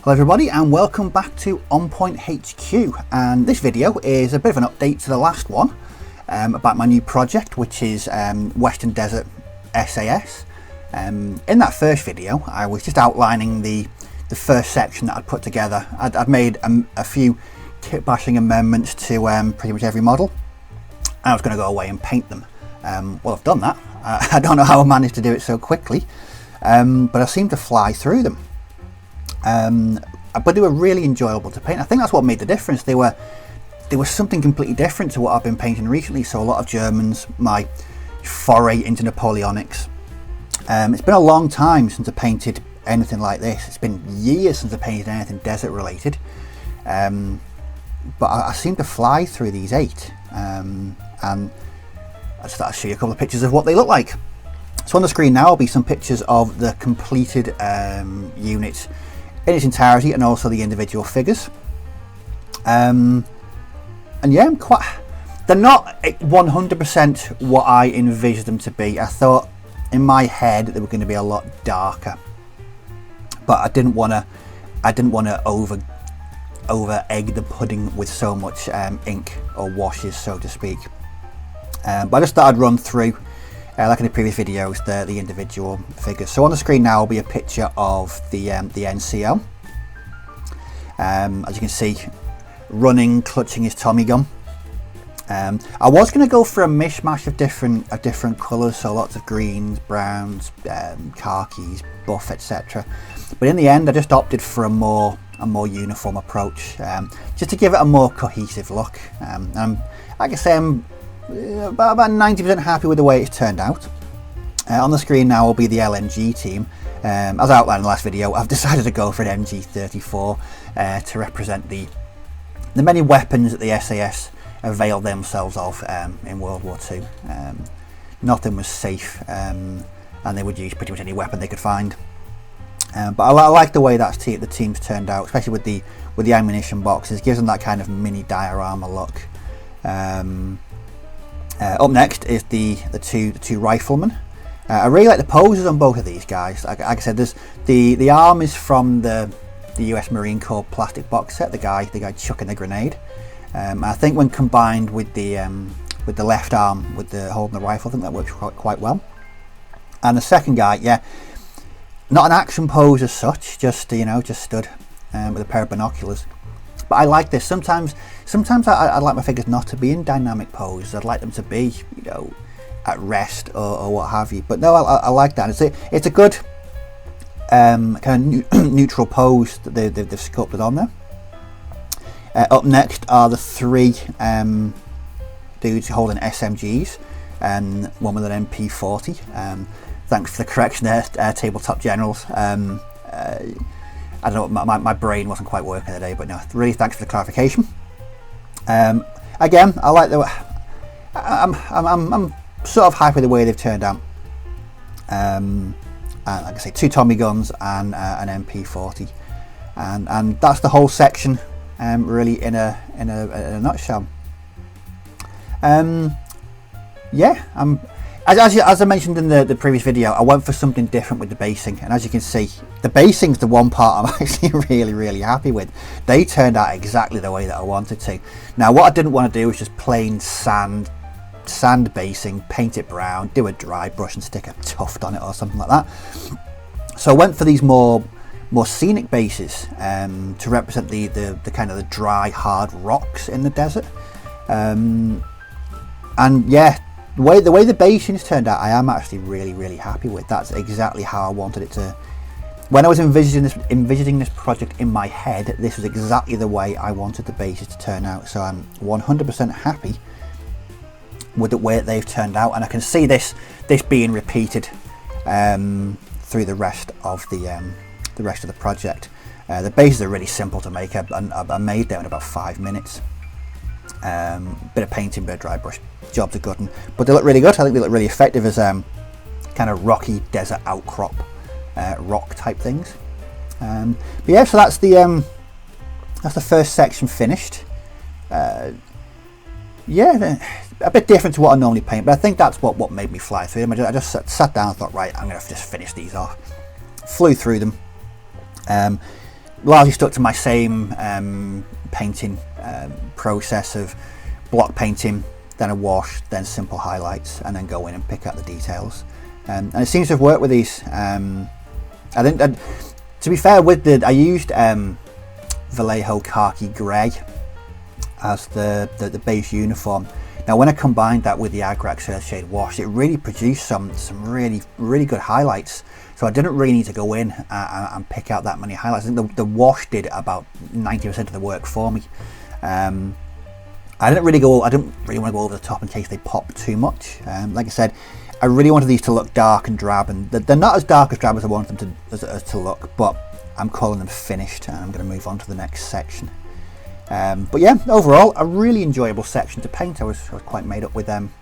Hello everybody and welcome back to On Point HQ, and this video is a bit of an update to the last one about my new project, which is Western Desert SAS. In that first video I was just outlining the first section that I'd put together. I'd made a few kit bashing amendments to pretty much every model. I was going to go away and paint them. Well, I've done that. I don't know how I managed to do it so quickly, but I seemed to fly through them. But they were really enjoyable to paint. I think that's what made the difference. They were something completely different to what I've been painting recently. So a lot of Germans, my foray into Napoleonics. It's been a long time since I painted anything like this. It's been years since I painted anything desert related. But I seem to fly through these 8. And I just thought I'd show you a couple of pictures of what they look like. So on the screen now will be some pictures of the completed unit in its entirety, and also the individual figures. And yeah, they're not 100% what I envisaged them to be. I thought in my head they were going to be a lot darker, but I didn't want to over egg the pudding with so much ink or washes, so to speak. But I just thought I'd run through, like in the previous videos, the individual figures. So on the screen now will be a picture of the NCO. As you can see, running, clutching his Tommy gun. I was going to go for a mishmash of different colours, so lots of greens, browns, khakis, buff, etc. But in the end, I just opted for a more uniform approach, just to give it a more cohesive look. Like I say, I'm about 90% happy with the way it's turned out. On the screen now will be the LNG team. As I outlined in the last video, I've decided to go for an MG34 to represent the many weapons that the SAS availed themselves of in World War II. Nothing was safe, and they would use pretty much any weapon they could find. But I like the way the team's turned out, especially with the ammunition boxes. It gives them that kind of mini diorama look. Up next is the two riflemen. I really like the poses on both of these guys. Like I said, there's the arm is from the US Marine Corps plastic box set. The guy chucking the grenade. I think when combined with the left arm with the holding the rifle, I think that works quite well. And the second guy, yeah, not an action pose as such, just stood with a pair of binoculars. But I like this. Sometimes I'd like my figures not to be in dynamic poses. I'd like them to be, at rest or what have you. But no, I like that. It's a good kind of neutral pose that they've sculpted on there. Up next are the 3 dudes holding SMGs, and one with an MP40. Thanks for the correction there, tabletop generals. I don't know, my brain wasn't quite working today, but no, really thanks for the clarification. Again, I like I'm sort of happy with the way they've turned out. Like I say, 2 Tommy guns and an MP40, and that's the whole section, really in a nutshell. Yeah, as I mentioned in the previous video, I went for something different with the basing, and as you can see, the basing's the one part I'm actually really happy with. They turned out exactly the way that I wanted to. Now, what I didn't want to do was just plain sand basing, paint it brown, do a dry brush and stick a tuft on it or something like that. So I went for these more scenic bases to represent the kind of the dry, hard rocks in the desert. And yeah, the way the basing's turned out, I am actually really happy with. That's exactly how I wanted it to. When I was envisioning this project in my head, this was exactly the way I wanted the bases to turn out. So I'm 100% happy with the way that they've turned out, and I can see this being repeated through the rest of the project. The bases are really simple to make. I made them in about 5 minutes. Bit of painting, bit of dry brush, jobs are good, but they look really good. I think they look really effective as kind of rocky desert outcrop rock type things. But yeah, so that's the first section finished. Yeah, a bit different to what I normally paint, but I think that's what made me fly through them. I just sat down and thought, right, I'm going to just finish these off. Flew through them. largely stuck to my same painting process of block painting, then a wash, then simple highlights, and then go in and pick out the details. And it seems to have worked with these. I think, to be fair, I used Vallejo khaki grey as the base uniform. Now, when I combined that with the Agrax Earth Shade wash, it really produced some really good highlights. So I didn't really need to go in and pick out that many highlights. I think the wash did about 90% of the work for me. I didn't really want to go over the top in case they pop too much. Like I said, I really wanted these to look dark and drab, and they're not as dark as drab as I wanted them to look, but I'm calling them finished, and I'm going to move on to the next section. But yeah, overall, a really enjoyable section to paint. I was quite made up with them,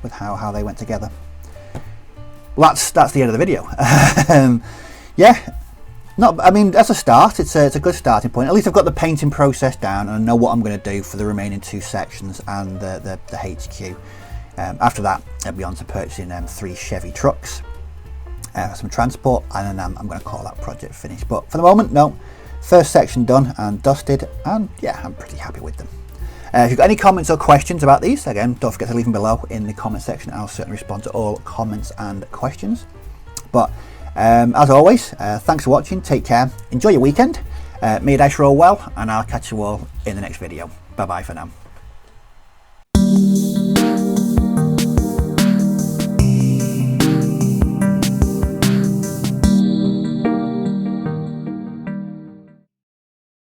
with how they went together. Well, that's the end of the video. Yeah, as a start, it's a good starting point. At least I've got the painting process down, and I know what I'm going to do for the remaining 2 sections and the HQ. After that, I'll be on to purchasing 3 Chevy trucks, some transport, and then I'm going to call that project finished. But for the moment, no. First section done and dusted, and yeah, I'm pretty happy with them. If you've got any comments or questions about these, again, don't forget to leave them below in the comment section. I'll certainly respond to all comments and questions. But as always, thanks for watching, take care, enjoy your weekend, may your dice roll well, and I'll catch you all in the next video. Bye bye for now.